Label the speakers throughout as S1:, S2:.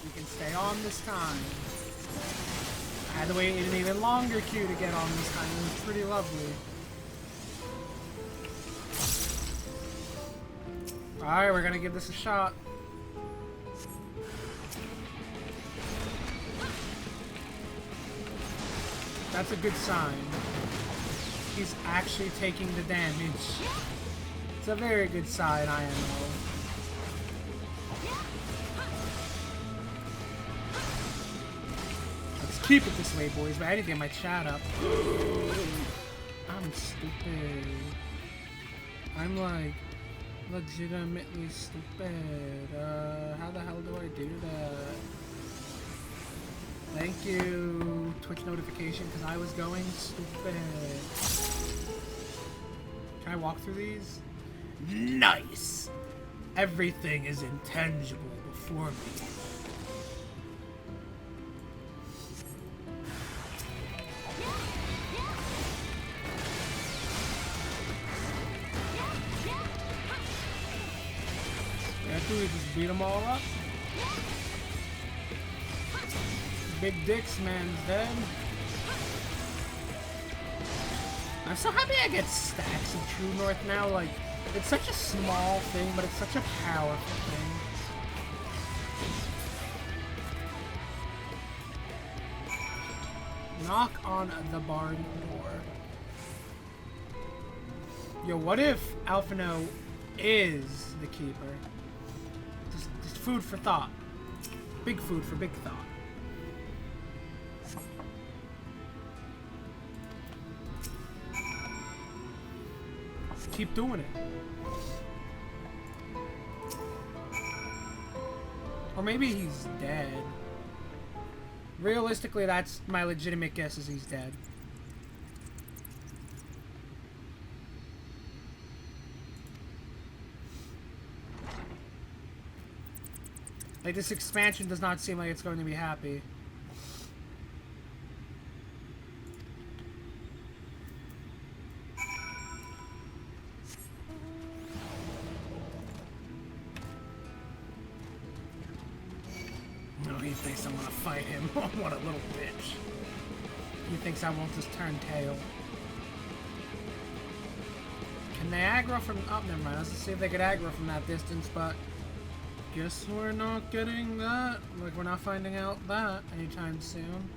S1: We can stay on this time. I had to wait an even longer queue to get on this time. It was pretty lovely. Alright, we're gonna give this a shot. That's a good sign. He's actually taking the damage. It's a very good sign, IMO. Let's keep it this way, boys, but I need to get my chat up. I'm stupid. I'm like legitimately stupid. How the hell do I do that? Thank you, Twitch notification, because I was going stupid. Can I walk through these? Nice! Everything is intangible before me. After we just beat them all up. Big dicks, man's dead. I'm so happy I get stacks of True North now. Like, it's such a small thing, but it's such a powerful thing. Knock on the barn door. Yo, what if Alphino is the keeper? Just food for thought. Big food for big thought. Keep doing it. Or maybe he's dead. Realistically, that's my legitimate guess, is he's dead. Like, this expansion does not seem like it's going to be happy. He thinks I'm gonna fight him. What a little bitch. He thinks I won't just turn tail. Can they aggro from... Oh, never mind. Let's just see if they could aggro from that distance, but... Guess we're not getting that. Like, we're not finding out that anytime soon.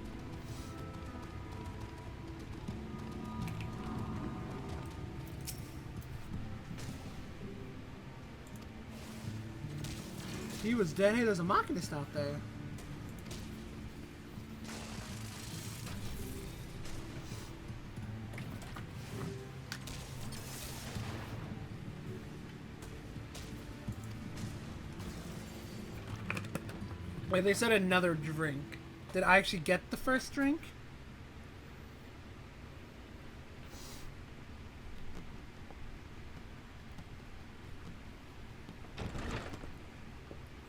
S1: He was dead. Hey, there's a Machinist out there. Wait, they said another drink. Did I actually get the first drink?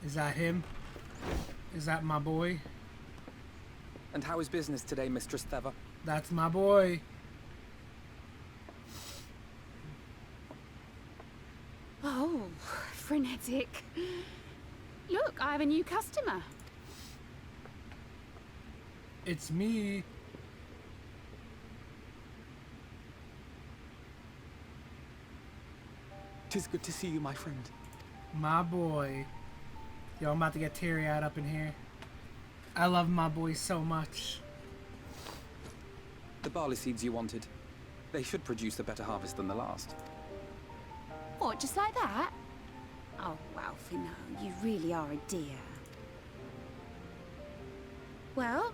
S1: Is that him? Is that my boy?
S2: And how is business today, Mistress Theva?
S1: That's my boy.
S3: Oh, frenetic. Look, I have a new customer.
S1: It's me.
S2: Tis good to see you, my friend.
S1: My boy. Yo, I'm about to get teary-eyed up in here. I love my boy so much.
S2: The barley seeds you wanted. They should produce a better harvest than the last.
S3: What, just like that? Oh, Alphino, you really are a dear. Well,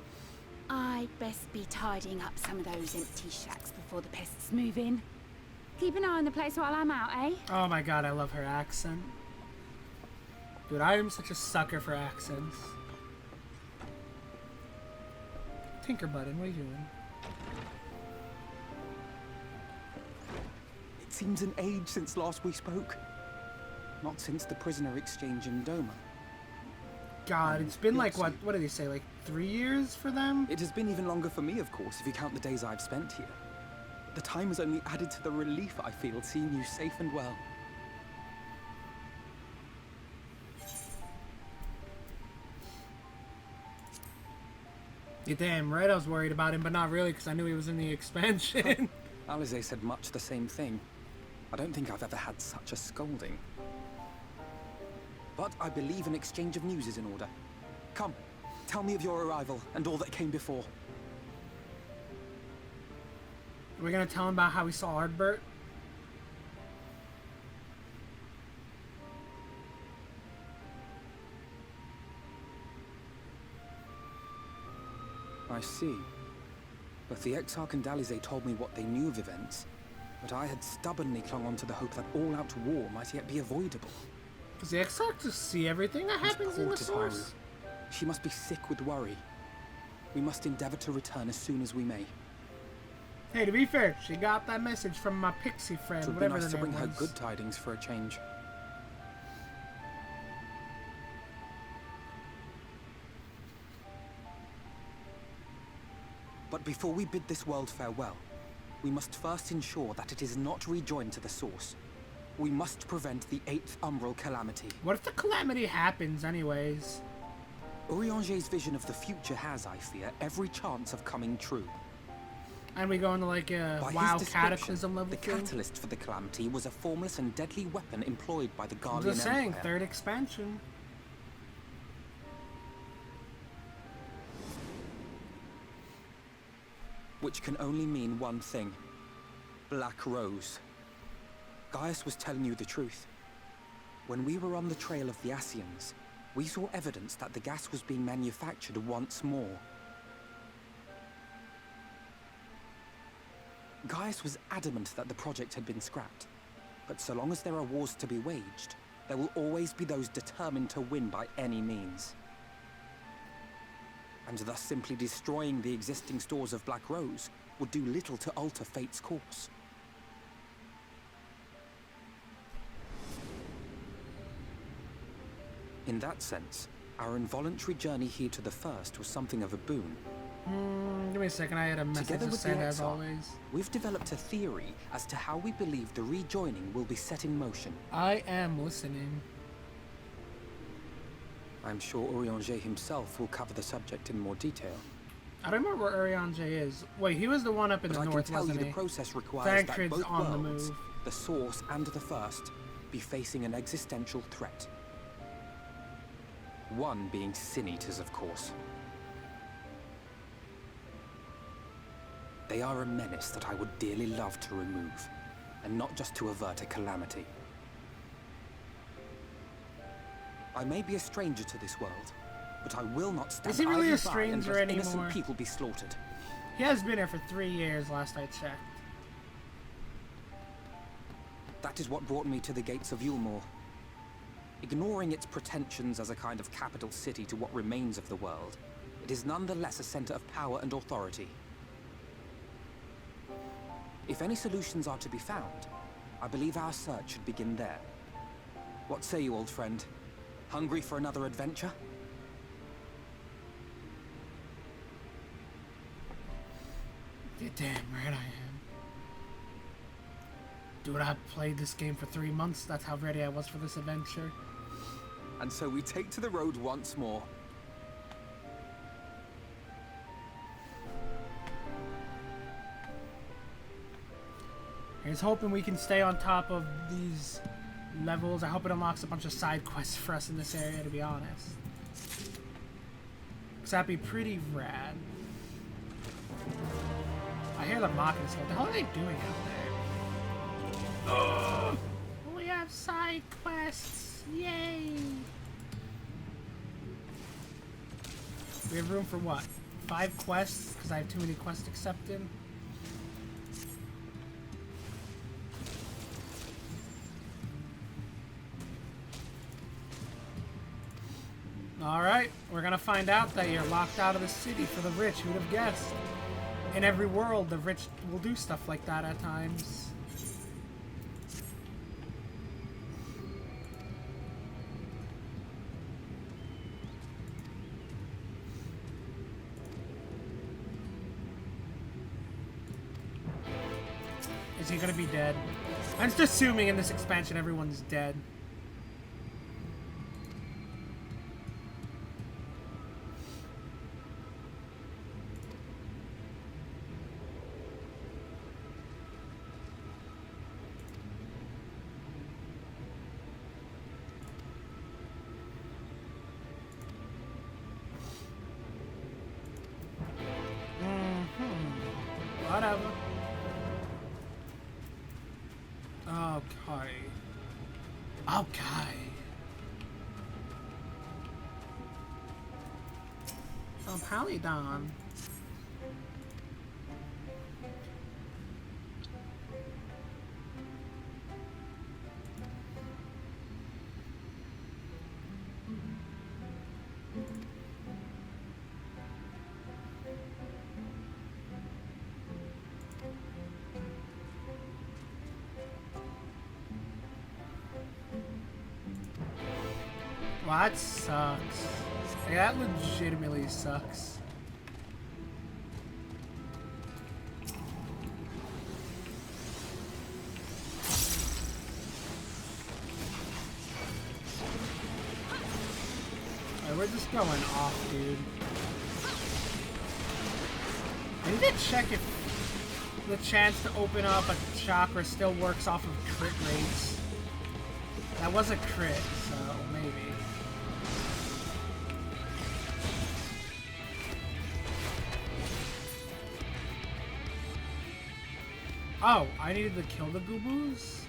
S3: I'd best be tidying up some of those empty shacks before the pests move in. Keep an eye on the place while I'm out, eh?
S1: Oh my god, I love her accent. Dude, I am such a sucker for accents. Tinker Button, what are you doing?
S2: It seems an age since last we spoke. Not since the prisoner exchange in Doma.
S1: God, it's been like, what did he say, like 3 years for them?
S2: It has been even longer for me, of course, if you count the days I've spent here. The time has only added to the relief I feel seeing you safe and well.
S1: You're damn right I was worried about him, but not really, because I knew he was in the expansion.
S2: Alize said much the same thing. I don't think I've ever had such a scolding. But I believe an exchange of news is in order. Come, tell me of your arrival and all that came before.
S1: We're gonna tell him about how we saw Ardbert.
S2: I see. Both the Exarch and Alize told me what they knew of events, but I had stubbornly clung on to the hope that all-out war might yet be avoidable.
S1: Does the Exarch just see everything that happens in the source?
S2: She must be sick with worry. We must endeavor to return as soon as we may.
S1: Hey, to be fair, she got that message from my pixie friend,
S2: It would be
S1: whatever
S2: nice to
S1: her
S2: bring
S1: name
S2: her
S1: was.
S2: good tidings for a change. But before we bid this world farewell, we must first ensure that it is not rejoined to the source. We must prevent the 8th Umbral Calamity.
S1: What if the calamity happens anyways?
S2: Urianger's vision of the future has, I fear, every chance of coming true.
S1: And we go into like a
S2: By
S1: wild
S2: his description,
S1: cataclysm level
S2: the
S1: thing?
S2: catalyst for the calamity was a formless and deadly weapon employed by the
S1: I'm
S2: Guardian
S1: just saying,
S2: Empire.
S1: third expansion.
S2: Which can only mean one thing. Black Rose. Gaius was telling you the truth. When we were on the trail of the Ascians, we saw evidence that the gas was being manufactured once more. Gaius was adamant that the project had been scrapped. But so long as there are wars to be waged, there will always be those determined to win by any means. And thus simply destroying the existing stores of Black Rose would do little to alter fate's course. In that sense, our involuntary journey here to the First was something of a boon.
S1: Give me a second, I had a message
S2: Together
S1: to
S2: with the
S1: send as
S2: Exarch,
S1: always.
S2: we've developed a theory as to how we believe the rejoining will be set in motion.
S1: I am listening.
S2: I'm sure Urianger himself will cover the subject in more detail.
S1: I don't remember where Urianger is. Wait, he was the one up in
S2: But
S1: the
S2: I
S1: north,
S2: can tell you
S1: wasn't
S2: the
S1: he?
S2: process requires that
S1: Thancred's
S2: both
S1: on the
S2: worlds,
S1: move.
S2: the Source and the First, be facing an existential threat. One being Sin Eaters, of course. They are a menace that I would dearly love to remove, and not just to avert a calamity. I may be a stranger to this world, but I will not stand
S1: Is he really
S2: idly
S1: a
S2: by
S1: stranger
S2: and let
S1: anymore?
S2: innocent people be slaughtered.
S1: He has been here for 3 years, last I checked.
S2: That is what brought me to the gates of Yulmore. Ignoring its pretensions as a kind of capital city to what remains of the world, it is nonetheless a center of power and authority. If any solutions are to be found, I believe our search should begin there. What say you, old friend? Hungry for another adventure?
S1: You're damn right I am. Dude, I played this game for 3 months. That's how ready I was for this adventure.
S2: And so we take to the road once more.
S1: Here's hoping we can stay on top of these levels. I hope it unlocks a bunch of side quests for us in this area, to be honest. Because that'd be pretty rad. I hear them mocking us. What the hell are they doing out there? Oh, we have side quests! Yay! We have room for what? 5 quests? Because I have too many quests accepted? Alright, we're gonna find out that you're locked out of the city for the rich. Who'd have guessed? In every world, the rich will do stuff like that at times. Is he gonna be dead? I'm just assuming in this expansion everyone's dead. Oh, Palydon. Well, that sucks. Like, that legitimately sucks. Alright, we're just going off, dude. I need to check if the chance to open up a chakra still works off of crit rates. That was a crit, so maybe. Oh, I needed to kill the Gooboos?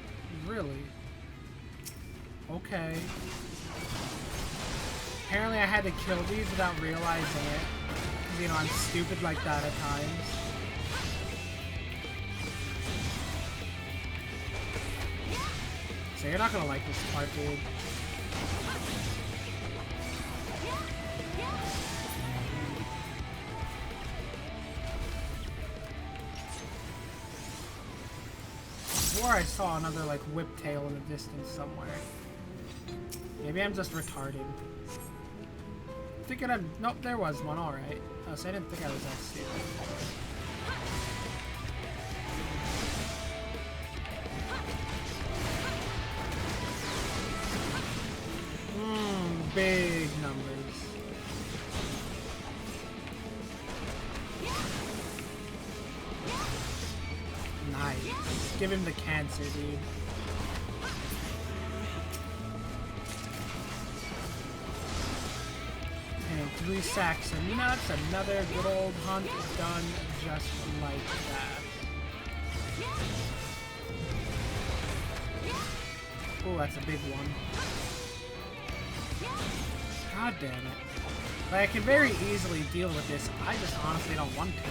S1: Really? Okay. Apparently I had to kill these without realizing it. 'Cause, you know, I'm stupid like that at times. So you're not gonna like this part, dude. I saw another like whiptail in the distance somewhere. Maybe I'm just retarded. Thinking I'm nope, there was one. All right. Oh, so I didn't think I was that stupid. Big numbers. Nice. Give him the cancer, dude. And 3 sacks of nuts, another good old hunt done just like that. Oh, that's a big one. God damn it. Like, I can very easily deal with this. I just honestly don't want to.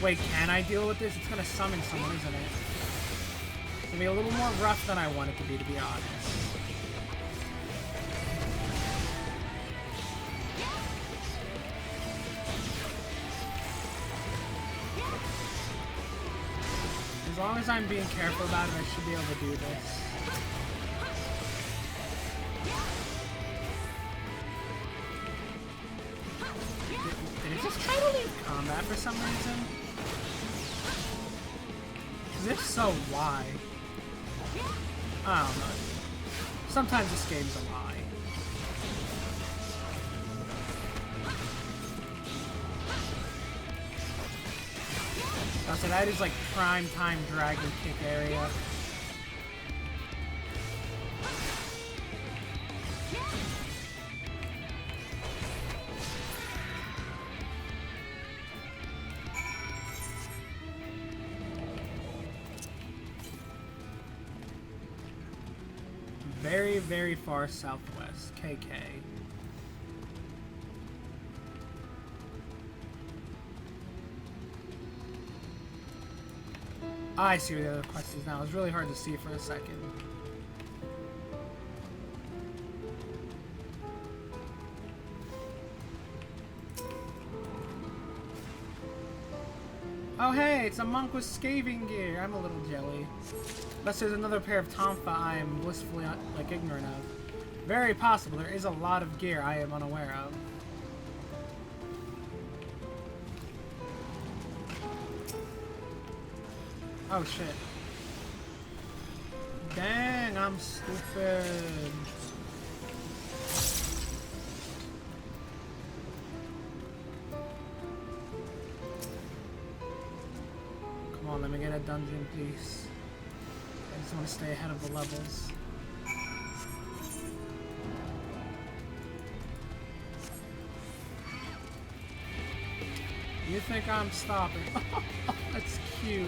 S1: Wait, can I deal with this? It's gonna summon someone, isn't it? It's gonna be a little more rough than I want it to be honest. As long as I'm being careful about it, I should be able to do this. Did it just try to leave combat for some reason? Because if so, why? I don't know. Sometimes this game's a lie. So that is like prime time dragon kick area. Very, very far southwest. KK. I see where the other quest is now. It was really hard to see for a second. Oh hey, it's a monk with scaving gear. I'm a little jelly. Unless there's another pair of Tonfa I am blissfully like ignorant of. Very possible. There is a lot of gear I am unaware of. Oh shit. Dang, I'm stupid. Come on, let me get a dungeon, please. I just want to stay ahead of the levels. You think I'm stopping? That's cute.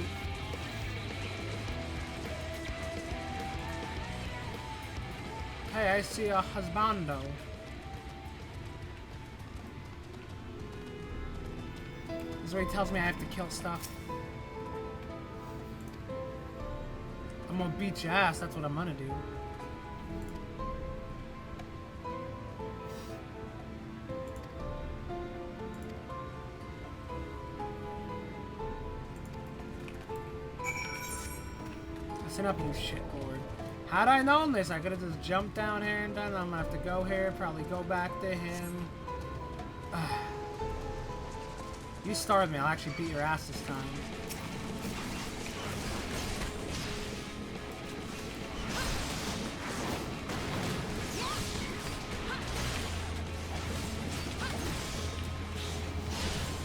S1: Hey, I see a husbando. This is where he tells me I have to kill stuff. I'm gonna beat your ass, that's what I'm gonna do. Listen up, you shitboard. Had I known this, I could have just jumped down here and done. I'm gonna have to go here, probably go back to him. You starved me, I'll actually beat your ass this time.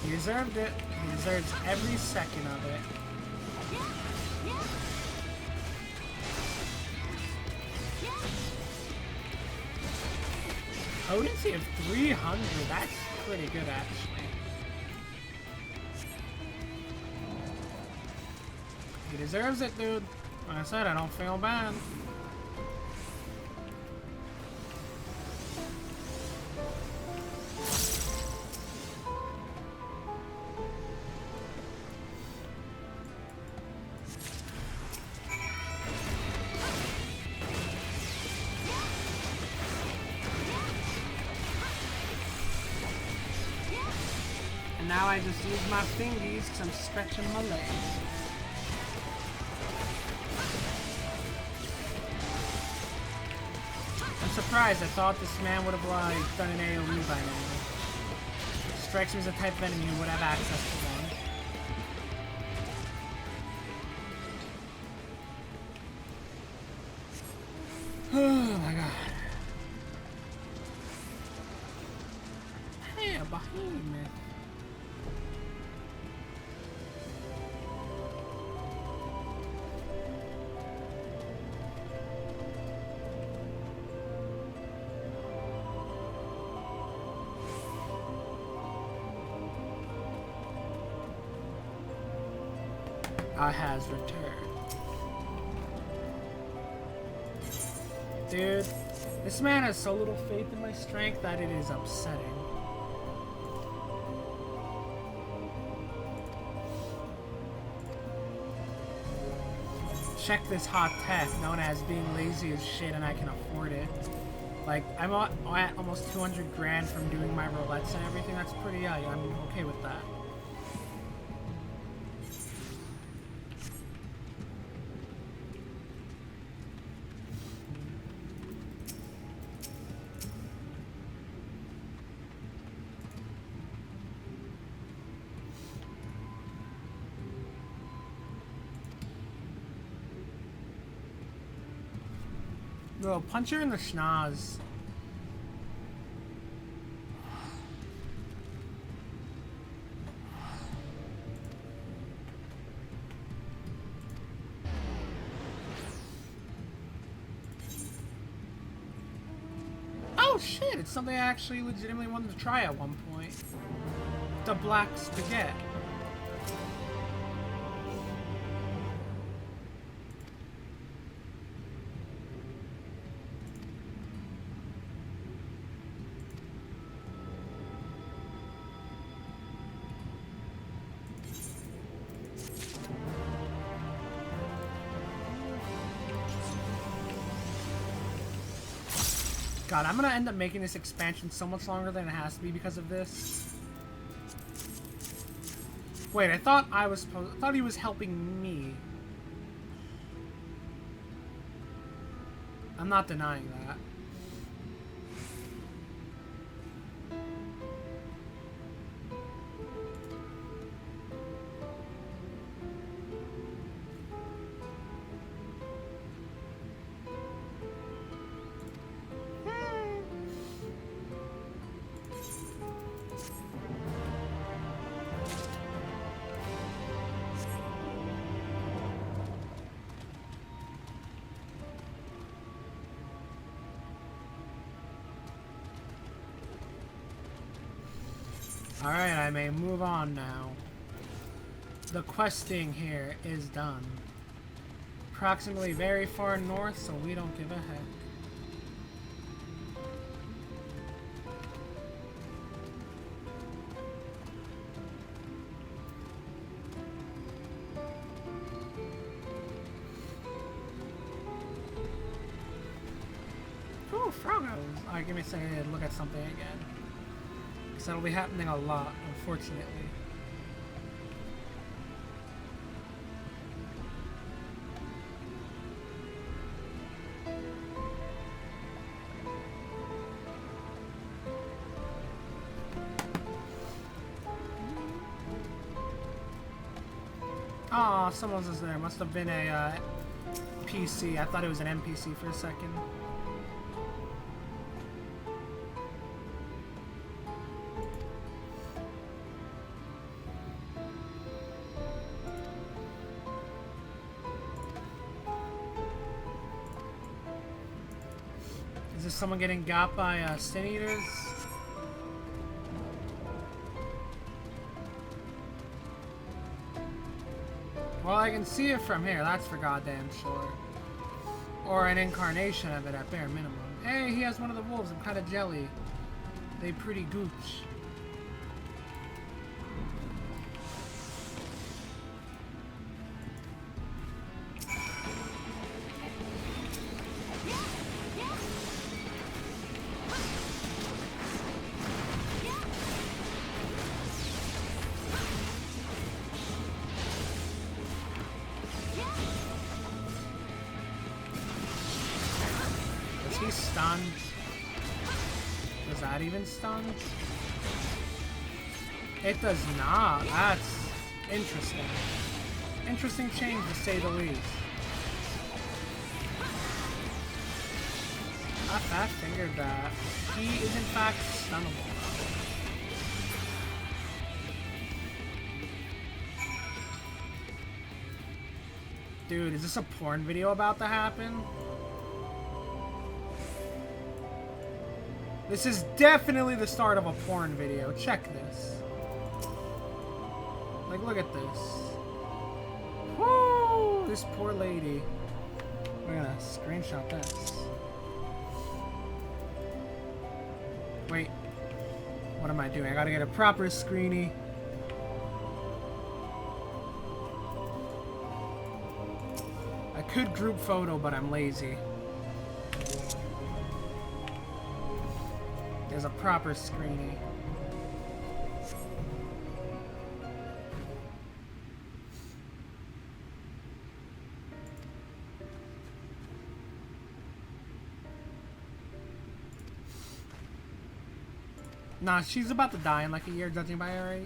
S1: He deserved it. He deserves every second of it. Potency of 300, that's pretty good actually. He deserves it, dude. Like I said, I don't feel bad. Now I just use my fingies because I'm stretching my legs. I'm surprised. I thought this man would have like done an AoE by now. Strikes me as a type of enemy who would have access to one. Oh my god. Hey, a behemoth. Has returned. Dude, this man has so little faith in my strength that it is upsetting. Check this hot tech known as being lazy as shit and I can afford it. Like, I'm at almost 200 grand from doing my roulettes and everything. That's pretty, I'm okay with that. Bro, punch her in the schnoz. Oh shit, it's something I actually legitimately wanted to try at one point. The black spaghetti. God, I'm gonna end up making this expansion so much longer than it has to be because of this. Wait, I thought I thought he was helping me. I'm not denying that. Alright, I may move on now. The questing here is done. Approximately very far north, so we don't give a heck. Froggos. Alright, give me a second to look at something again. Because that'll be happening a lot, unfortunately. Oh, someone was there. Must have been a PC. I thought it was an NPC for a second. Is this someone getting got by sin eaters? Well, I can see it from here, that's for goddamn sure. Or an incarnation of it at bare minimum. Hey, he has one of the wolves. I'm kind of jelly. They pretty gooch. Is he stunned? Does that even stun? It does not. That's interesting. Interesting change to say the least. I figured that. He is in fact stunnable. Dude, is this a porn video about to happen? This is definitely the start of a porn video. Check this. Like, look at this. Woo! This poor lady. We're gonna screenshot this. Wait. What am I doing? I gotta get a proper screeny. I could group photo, but I'm lazy. There's a proper screeny. Nah, she's about to die in like a year, judging by her age.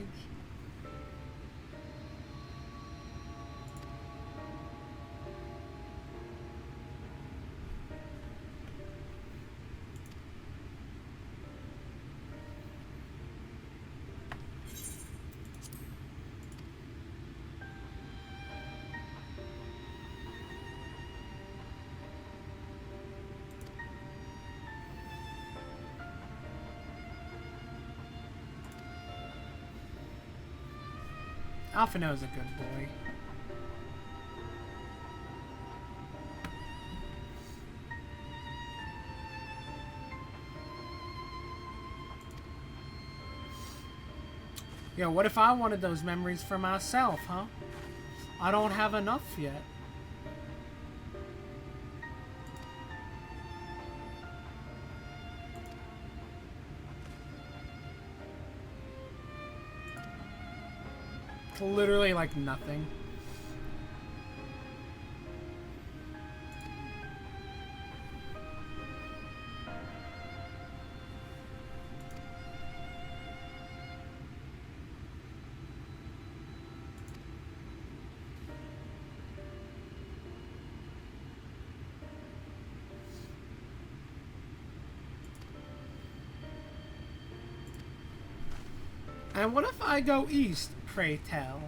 S1: Alphino's a good boy. Yo, what if I wanted those memories for myself, huh? I don't have enough yet. Literally like nothing. And what if I go east, pray tell?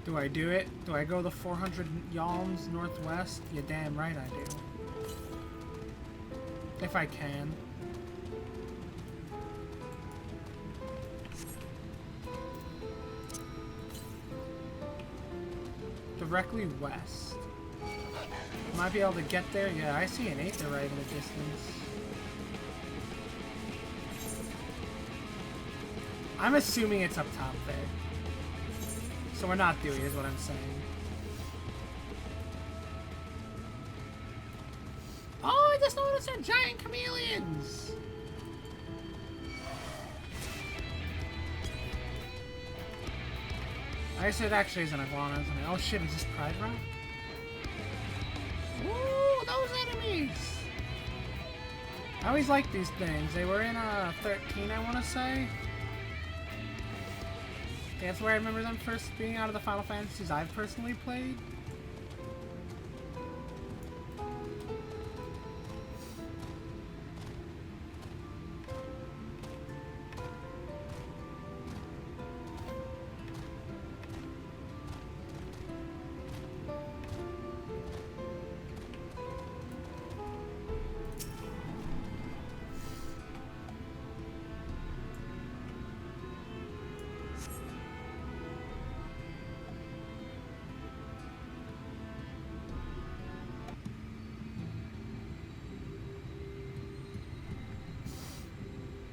S1: Do I do it? Do I go the 400 yalms northwest? You're damn right I do. If I can. Directly west. Might be able to get there. Yeah, I see an Aether right in the distance. I'm assuming it's up top there. So we're not Dewey, is what I'm saying. Oh, I just noticed they're giant chameleons! I guess it actually is an iguana, isn't it? Oh shit, is this Pride Rock? Ooh, those enemies! I always like these things. They were in 13, I want to say. That's where I remember them first being out of the Final Fantasies I've personally played.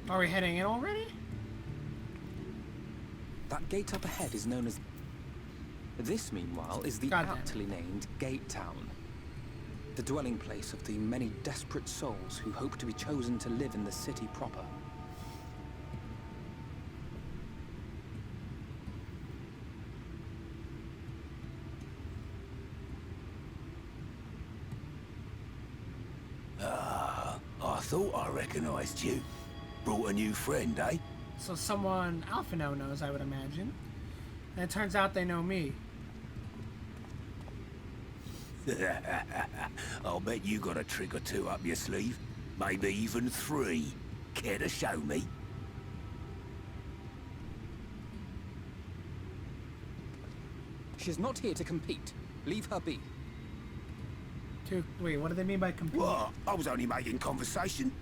S1: Are we heading in already?
S2: That gate up ahead is known as... This, meanwhile, is the aptly named Gate Town. The dwelling place of the many desperate souls who hope to be chosen to live in the city proper.
S4: I thought I recognized you. Brought a new friend, eh?
S1: So someone Alphino knows, I would imagine. And it turns out they know me.
S4: I'll bet you got a trick or two up your sleeve. Maybe even 3. Care to show me?
S2: She's not here to compete. Leave her be.
S1: Wait, what do they mean by compete?
S4: What? I was only making conversation.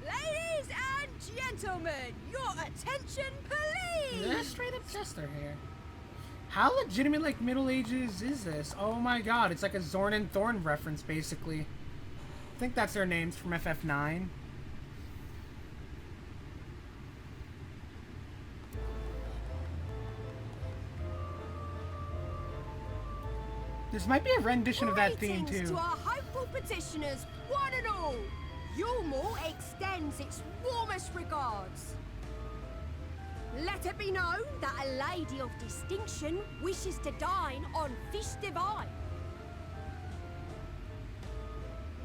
S5: Ladies and gentlemen, your attention, please!
S1: They're straight up Chester here. How legitimate, like, Middle Ages is this? Oh my god, it's like a Zorn and Thorn reference, basically. I think that's their names from FF9. This might be a rendition of that theme,
S5: Greetings
S1: too.
S5: to our hopeful petitioners, one and all. Yulmore extends its warmest regards. Let it be known that a lady of distinction wishes to dine on fish divine.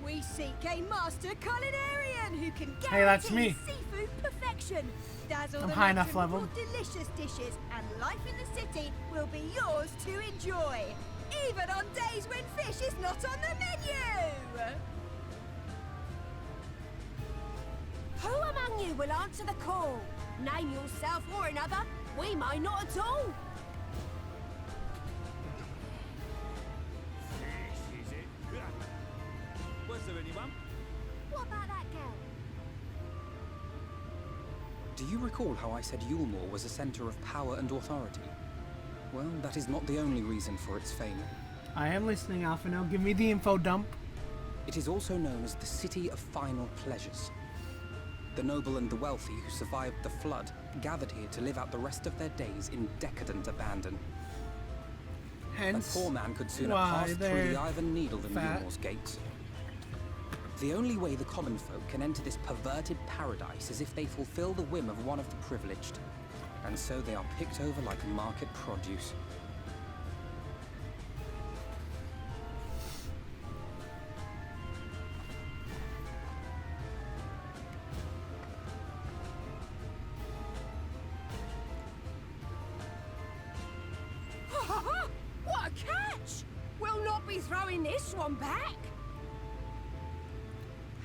S5: We seek a master culinarian who can guarantee
S1: Hey, that's me.
S5: seafood perfection. Dazzle
S1: I'm
S5: the
S1: high enough
S5: matron
S1: level.
S5: with delicious dishes, and life in the city will be yours to enjoy, even on days when fish is not on the menu. Who among you will answer the call? Name yourself or another. We may not at all.
S6: Was there anyone?
S5: What about that girl?
S2: Do you recall how I said Yulmore was a center of power and authority? Well, that is not the only reason for its fame.
S1: I am listening, Alphino. Give me the info dump.
S2: It is also known as the City of Final Pleasures. The noble and the wealthy who survived the flood gathered here to live out the rest of their days in decadent abandon.
S1: Hence,
S2: A poor man could sooner
S1: why
S2: pass through
S1: they're
S2: the Iron Needle than
S1: fat.
S2: Yulmore's gates. The only way the common folk can enter this perverted paradise is if they fulfill the whim of one of the privileged. And so they are picked over like market produce.
S5: What a catch! We'll not be throwing this one back.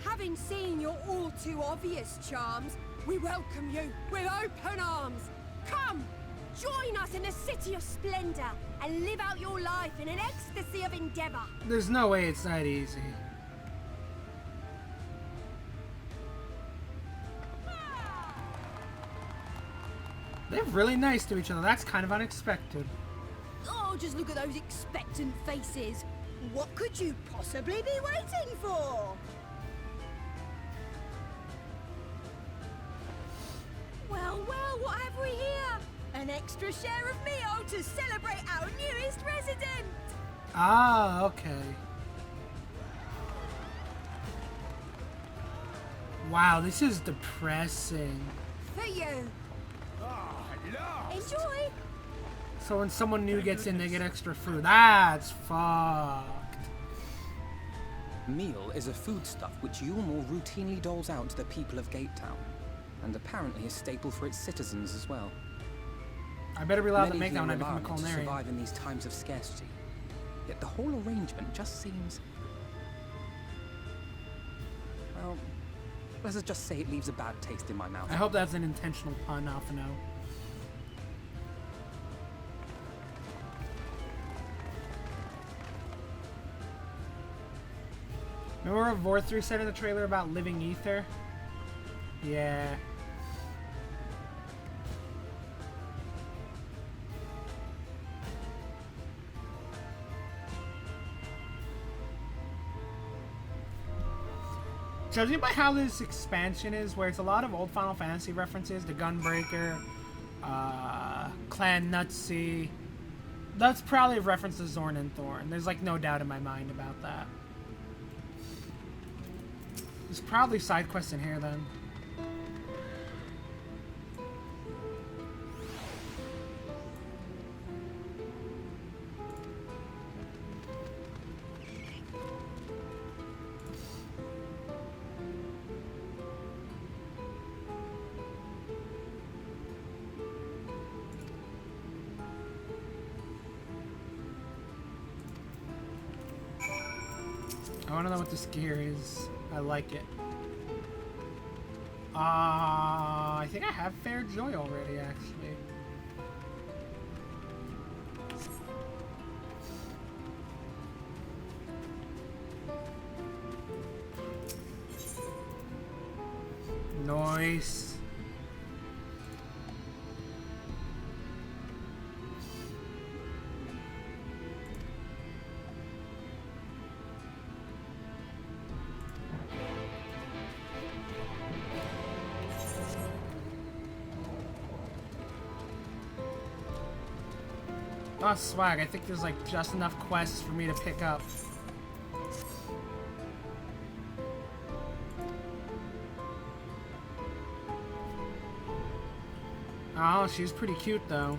S5: Having seen your all too obvious charms, we welcome you with open arms. Come, join us in a city of splendor and live out your life in an ecstasy of endeavor.
S1: there's no way it's that easy. They're really nice to each other. That's kind of unexpected.
S5: Oh, just look at those expectant faces. What could you possibly be waiting for? Well, well, what have we here? An extra share of meal to celebrate our newest resident.
S1: Ah, okay. Wow, this is depressing.
S5: For you. Enjoy.
S1: So when someone new gets in, they get extra food. That's fucked.
S2: Meal is a foodstuff which Yulmore routinely doles out to the people of Gatetown, and apparently a staple for its citizens as well.
S1: I better be allowed to
S2: Many
S1: make that when I
S2: here
S1: become a
S2: rely on it to
S1: culinarian.
S2: survive in these times of scarcity. Yet the whole arrangement just seems... well, let's just say it leaves a bad taste in my mouth.
S1: I hope that's an intentional pun, Alphino. Remember what Vorthri said in the trailer about living ether? Yeah. Judging by how this expansion is, where it's a lot of old Final Fantasy references, the Gunbreaker, Clan Nutsy, that's probably a reference to Zorn and Thorn. There's like no doubt in my mind about that. There's probably side quests in here then. I want to know what this gear is. I like it. I think I have Fair Joy already, actually. Nice. Oh, swag. I think there's like just enough quests for me to pick up. Oh, she's pretty cute though.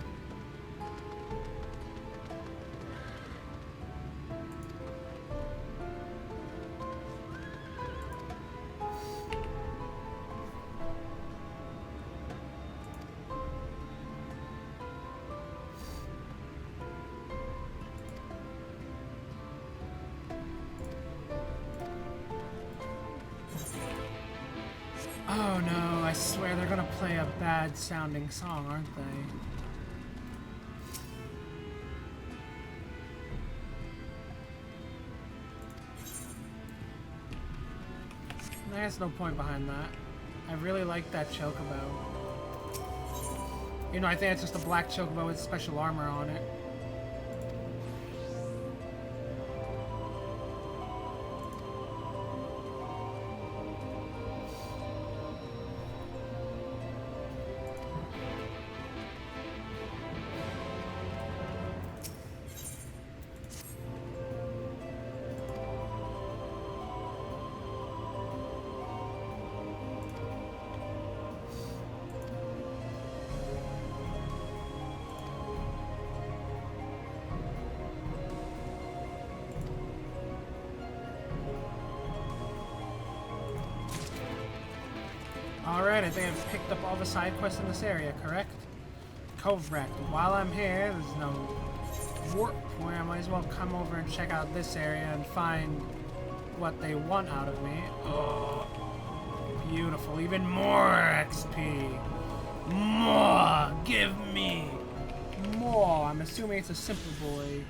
S1: Oh no, I swear they're gonna play a bad sounding song, aren't they? There's no point behind that. I really like that chocobo. You know, I think it's just a black chocobo with special armor on it. Alright, I think I've picked up all the side quests in this area, correct? Cove Wreck. While I'm here, there's no warp point. I might as well come over and check out this area and find what they want out of me. Oh, beautiful. Even more XP. More. Give me more. I'm assuming it's a simple boy.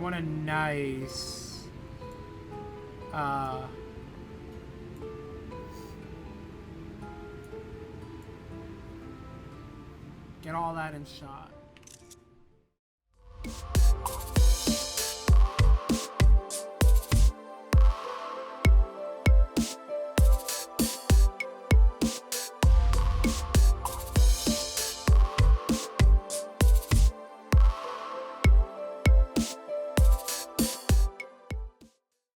S1: want a nice, get all that in shot.